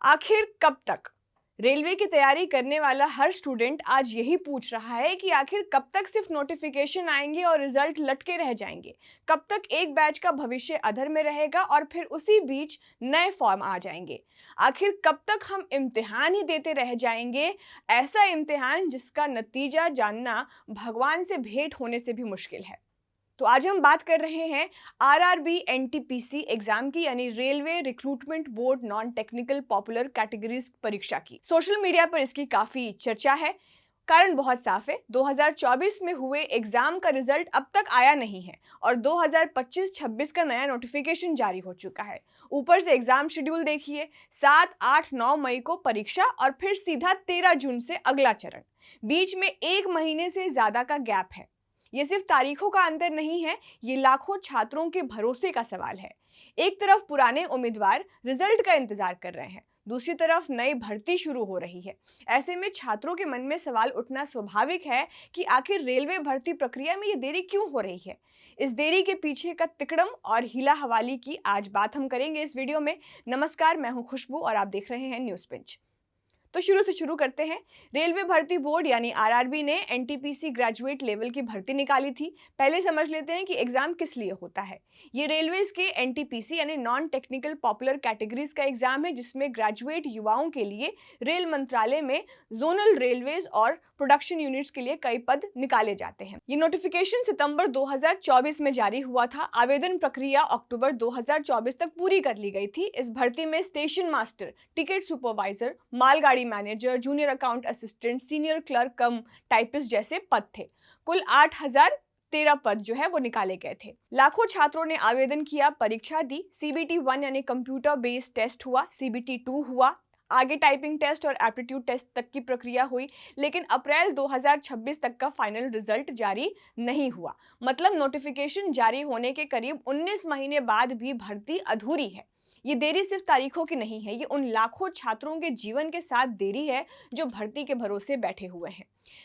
आखिर कब तक? रेलवे की तैयारी करने वाला हर स्टूडेंट आज यही पूछ रहा है कि आखिर कब तक सिर्फ नोटिफिकेशन आएंगे और रिजल्ट लटके रह जाएंगे। कब तक एक बैच का भविष्य अधर में रहेगा और फिर उसी बीच नए फॉर्म आ जाएंगे। आखिर कब तक हम इम्तिहान ही देते रह जाएंगे, ऐसा इम्तिहान जिसका नतीजा जानना भगवान से भेंट होने से भी मुश्किल है। तो आज हम बात कर रहे हैं आरआरबी एनटीपीसी एग्जाम की, यानी railway recruitment board non technical popular categories परीक्षा की। सोशल मीडिया पर इसकी काफी चर्चा है। कारण बहुत साफ है, 2024 में हुए एग्जाम का रिजल्ट अब तक आया नहीं है और 2025-26 का नया नोटिफिकेशन जारी हो चुका है। ऊपर से एग्जाम शेड्यूल देखिए, 7, 8, 9 मई को परीक्षा और फिर सीधा 13 जून से अगला चरण। बीच में एक महीने से ज्यादा का गैप है। ये सिर्फ तारीखों का अंतर नहीं है, ये लाखों छात्रों के भरोसे का सवाल है। एक तरफ पुराने उम्मीदवार रिजल्ट का इंतजार कर रहे हैं, दूसरी तरफ नई भर्ती शुरू हो रही है। ऐसे में छात्रों के मन में सवाल उठना स्वाभाविक है कि आखिर रेलवे भर्ती प्रक्रिया में ये देरी क्यों हो रही है। इस देरी के पीछे का तिकड़म और हीला हवाली की आज बात हम करेंगे इस वीडियो में। नमस्कार, मैं हूं खुशबू और आप देख रहे हैं न्यूज़ पिंच। तो शुरू करते हैं। रेलवे भर्ती बोर्ड यानी आरआरबी ने एनटीपीसी ग्रेजुएट लेवल की भर्ती निकाली थी। पहले समझ लेते हैं कि एग्जाम किस लिए होता है। ये रेलवेज के एनटीपीसी यानी नॉन टेक्निकल पॉपुलर कैटेगरीज का एग्जाम है, जिसमें ग्रेजुएट युवाओं के लिए रेल मंत्रालय में जोनल रेलवेज और प्रोडक्शन यूनिट्स के लिए कई पद निकाले जाते हैं। ये नोटिफिकेशन सितंबर 2024 में जारी हुआ था। आवेदन प्रक्रिया अक्टूबर 2024 तक पूरी कर ली गई थी। इस भर्ती में स्टेशन मास्टर, टिकट सुपरवाइजर, मालगाड़ी manager, junior account assistant, senior clerk कम टाइपिस्ट जैसे पद थे। कुल 8013 पद जो है वो निकाले गए थे। लाखों छात्रों ने आवेदन किया, परीक्षा दी। सीबीटी 1 यानी कंप्यूटर बेस्ड टेस्ट हुआ, सीबीटी 2 हुआ, आगे टाइपिंग टेस्ट और एप्टीट्यूड टेस्ट तक की प्रक्रिया हुई। लेकिन अप्रैल 2026 तक का फाइनल रिजल्ट जारी नहीं हुआ। मतलब नोटिफिकेशन जारी होने के करीब 19 महीने बाद भी भर्ती अधूरी है। ये देरी सिर्फ तारीखों की नहीं है, ये उन लाखों छात्रों के जीवन के साथ देरी है जो भर्ती के भरोसे बैठे हुए हैं।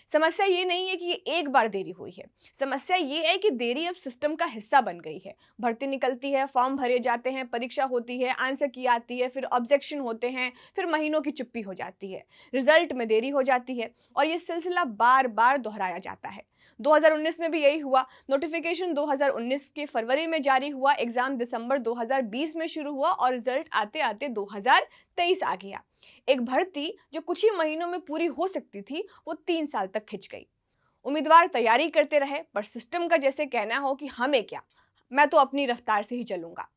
समस्या ये नहीं है कि ये एक बार देरी हुई है, समस्या ये है कि देरी अब सिस्टम का हिस्सा बन गई है। भर्ती निकलती है, फॉर्म भरे जाते हैं, परीक्षा होती है, आंसर की आती है, फिर ऑब्जेक्शन होते हैं, फिर महीनों की चुप्पी हो जाती है, रिजल्ट में देरी हो जाती है और ये सिलसिला बार बार दोहराया जाता है। 2019 में भी यही हुआ। नोटिफिकेशन 2019 के फरवरी में जारी हुआ, एग्जाम दिसंबर 2020 में शुरू हुआ और रिजल्ट आते आते 2023 आ गया। एक भर्ती जो कुछ ही महीनों में पूरी हो सकती थी, वो 3 साल तक खिंच गई। उम्मीदवार तैयारी करते रहे, पर सिस्टम का जैसे कहना हो कि हमें क्या, मैं तो अपनी रफ्तार से ही चलूंगा।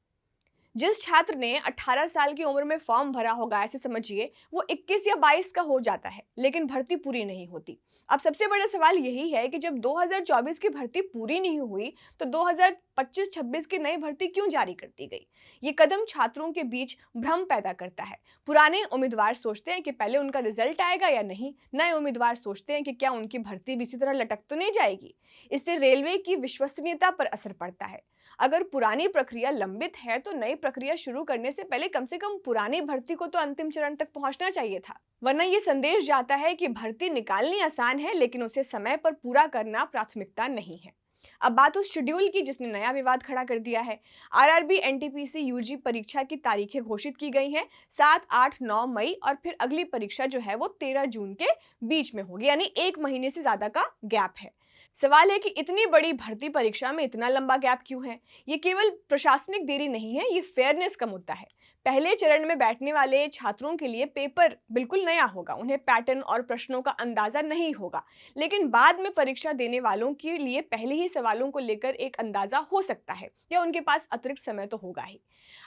जिस छात्र ने 18 साल की उम्र में फॉर्म भरा होगा, ऐसे समझिए वो 21 या 22 का हो जाता है, लेकिन भर्ती पूरी नहीं होती। अब सबसे बड़ा सवाल यही है कि जब 2024 की भर्ती पूरी नहीं हुई तो 2025-26 की नई भर्ती क्यों जारी कर दी गई। ये कदम छात्रों के बीच भ्रम पैदा करता है। पुराने उम्मीदवार सोचते हैं कि पहले उनका रिजल्ट आएगा या नहीं, नए उम्मीदवार सोचते हैं कि क्या उनकी भर्ती भी इसी तरह लटक तो नहीं जाएगी। इससे रेलवे की विश्वसनीयता पर असर पड़ता है। अगर पुरानी प्रक्रिया लंबित है तो नई प्रक्रिया शुरू करने से पहले कम से कम पुरानी भर्ती को तो अंतिम चरण तक पहुंचना चाहिए था, वरना ये संदेश जाता है कि भर्ती निकालनी आसान है लेकिन उसे समय पर पूरा करना प्राथमिकता नहीं है। अब बात उस शेड्यूल की जिसने नया विवाद खड़ा कर दिया है। आरआरबी एनटीपीसी यूजी परीक्षा की तारीखें घोषित की गई हैं, 7, 8, 9 मई और फिर अगली परीक्षा जो है वो 13 जून के बीच में होगी, यानी एक महीने से ज्यादा का गैप है। सवाल है कि इतनी बड़ी भर्ती परीक्षा में इतना लंबा गैप क्यों है। ये केवल प्रशासनिक देरी नहीं है, ये फेयरनेस का मुद्दा है। पहले चरण में बैठने वाले छात्रों के लिए पेपर बिल्कुल नया होगा, उन्हें पैटर्न और प्रश्नों का अंदाजा नहीं होगा। लेकिन बाद में परीक्षा देने वालों के लिए पहले ही सवालों को लेकर एक अंदाजा हो सकता है या उनके पास अतिरिक्त समय तो होगा ही।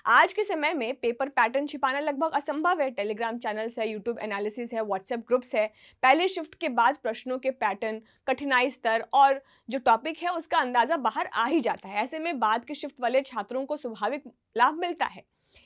आज के समय में पेपर पैटर्न छिपाना लगभग असंभव है। टेलीग्राम चैनल्स है, यूट्यूब एनालिसिस है, व्हाट्सएप ग्रुप्स है। पहले शिफ्ट के बाद प्रश्नों के पैटर्न, कठिनाई स्तर और जो टॉपिक है उसका अंदाजा बाहर आ ही जाता है। ऐसे में बाद के शिफ्ट वाले छात्रों को स्वाभाविक लाभ मिलता है।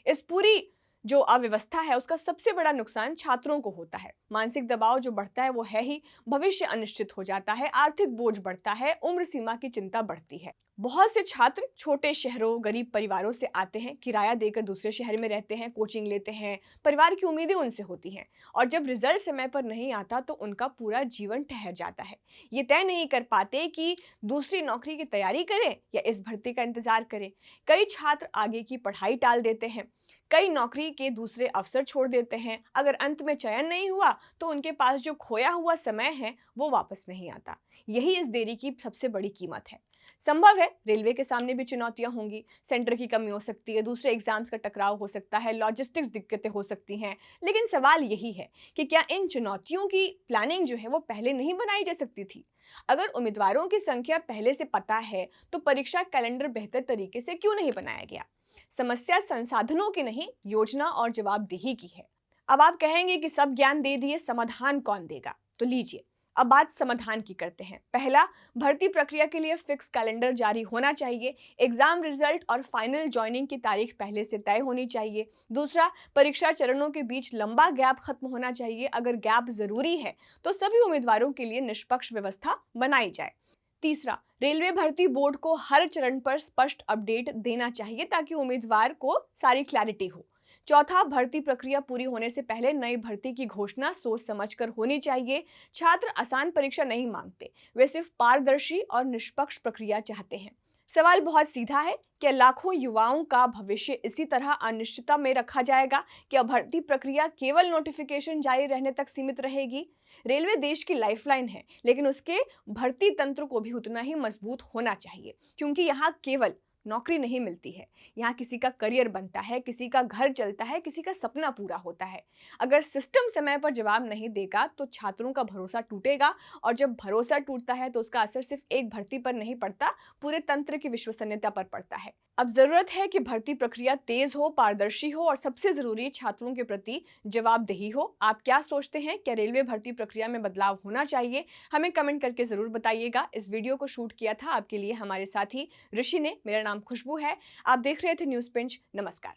इस पूरी जो अव्यवस्था है उसका सबसे बड़ा नुकसान छात्रों को होता है। मानसिक दबाव जो बढ़ता है वो है ही, भविष्य अनिश्चित हो जाता है, आर्थिक बोझ बढ़ता है, उम्र सीमा की चिंता बढ़ती है। बहुत से छात्र छोटे शहरों, गरीब परिवारों से आते हैं, किराया देकर दूसरे शहर में रहते हैं, कोचिंग लेते हैं, परिवार की उम्मीदें उनसे होती हैं और जब रिजल्ट समय पर नहीं आता तो उनका पूरा जीवन ठहर जाता है। ये तय नहीं कर पाते कि दूसरी नौकरी की तैयारी करें या इस भर्ती का इंतजार करें। कई छात्र आगे की पढ़ाई टाल देते हैं। कई नौकरी के दूसरे अवसर छोड़ देते हैं। अगर अंत में चयन नहीं हुआ तो उनके पास जो खोया हुआ समय है वो वापस नहीं आता। यही इस देरी की सबसे बड़ी कीमत है। संभव है रेलवे के सामने भी चुनौतियां होंगी, सेंटर की कमी हो सकती है, दूसरे एग्जाम्स का टकराव हो सकता है, लॉजिस्टिक्स दिक्कतें हो सकती हैं। लेकिन सवाल यही है कि क्या इन चुनौतियों की प्लानिंग जो है वो पहले नहीं बनाई जा सकती थी? अगर उम्मीदवारों की संख्या पहले से पता है तो परीक्षा कैलेंडर बेहतर तरीके से क्यों नहीं बनाया गया? समस्या संसाधनों की नहीं, योजना और जवाबदेही की है। अब आप कहेंगे कि सब ज्ञान दे दिए, समाधान कौन देगा? तो लीजिए, अब बात समाधान की करते हैं। पहला, भर्ती प्रक्रिया के लिए फिक्स कैलेंडर जारी होना चाहिए। एग्जाम रिजल्ट और फाइनल ज्वाइनिंग की तारीख पहले से तय होनी चाहिए। दूसरा, परीक्षा चरणों के बीच लंबा गैप खत्म होना चाहिए। अगर गैप जरूरी है तो सभी उम्मीदवारों के लिए निष्पक्ष व्यवस्था बनाई जाए। तीसरा, रेलवे भर्ती बोर्ड को हर चरण पर स्पष्ट अपडेट देना चाहिए ताकि उम्मीदवार को सारी क्लैरिटी हो। चौथा, भर्ती प्रक्रिया पूरी होने से पहले नई भर्ती की घोषणा सोच समझकर होनी चाहिए। छात्र आसान परीक्षा नहीं मांगते, वे सिर्फ पारदर्शी और निष्पक्ष प्रक्रिया चाहते हैं। सवाल बहुत सीधा है, क्या लाखों युवाओं का भविष्य इसी तरह अनिश्चितता में रखा जाएगा? क्या भर्ती प्रक्रिया केवल नोटिफिकेशन जारी रहने तक सीमित रहेगी? रेलवे देश की लाइफलाइन है, लेकिन उसके भर्ती तंत्र को भी उतना ही मजबूत होना चाहिए, क्योंकि यहाँ केवल नौकरी नहीं मिलती है, यहाँ किसी का करियर बनता है, किसी का घर चलता है, किसी का सपना पूरा होता है। अगर सिस्टम समय पर जवाब नहीं देगा तो छात्रों का भरोसा टूटेगा, और जब भरोसा टूटता है तो उसका असर सिर्फ एक भर्ती पर नहीं पड़ता, पूरे तंत्र की विश्वसनीयता पर पड़ता है। अब जरूरत है कि भर्ती प्रक्रिया तेज हो, पारदर्शी हो और सबसे जरूरी, छात्रों के प्रति जवाबदेही हो। आप क्या सोचते हैं, क्या रेलवे भर्ती प्रक्रिया में बदलाव होना चाहिए? हमें कमेंट करके जरूर बताइएगा। इस वीडियो को शूट किया था आपके लिए हमारे साथी ऋषि ने। मेरा नाम खुशबू है। आप देख रहे थे न्यूज़ पिंच। नमस्कार।